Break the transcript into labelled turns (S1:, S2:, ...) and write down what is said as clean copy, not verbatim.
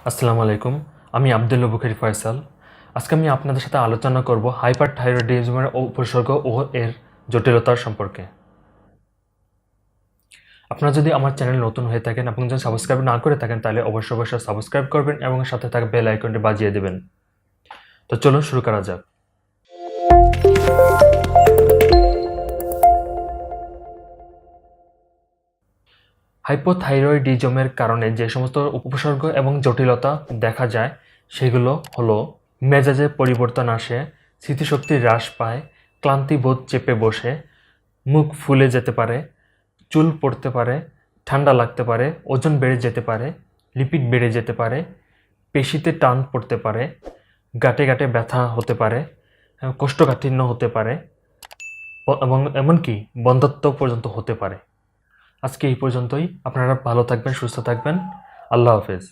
S1: আসসালামু আলাইকুম। আমি আব্দুল্লা বুখারী ফয়সাল। আজকে আমি আপনাদের সাথে আলোচনা করব হাইপারথাইরয়েডিজমের উপসর্গ ও এর জটিলতার সম্পর্কে। আপনারা যদি আমার চ্যানেল নতুন হয়ে থাকেন এবং যদি সাবস্ক্রাইব না করে থাকেন তাহলে অবশ্যই সাবস্ক্রাইব করবেন এবং সাথে থাকা বেল আইকনটি বাজিয়ে দেবেন। তো চলুন শুরু করা যাক। হাইপোথাইরয়েডিজমের কারণে যে সমস্ত উপসর্গ এবং জটিলতা দেখা যায় সেগুলো হলো মেজাজে পরিবর্তন আসে, স্মৃতিশক্তি হ্রাস পায়, ক্লান্তিবোধ চেপে বসে, মুখ ফুলে যেতে পারে, চুল পড়তে পারে, ঠান্ডা লাগতে পারে, ওজন বেড়ে যেতে পারে, লিপিড বেড়ে যেতে পারে, পেশিতে টান পড়তে পারে, গাঁটে গাঁটে ব্যথা হতে পারে, কোষ্ঠকাঠিন্য হতে পারে এবং এমনকি বন্ধ্যাত্ব পর্যন্ত হতে পারে। আজকে এই পর্যন্তই। আপনারা ভালো থাকবেন, সুস্থ থাকবেন। আল্লাহ হাফেজ।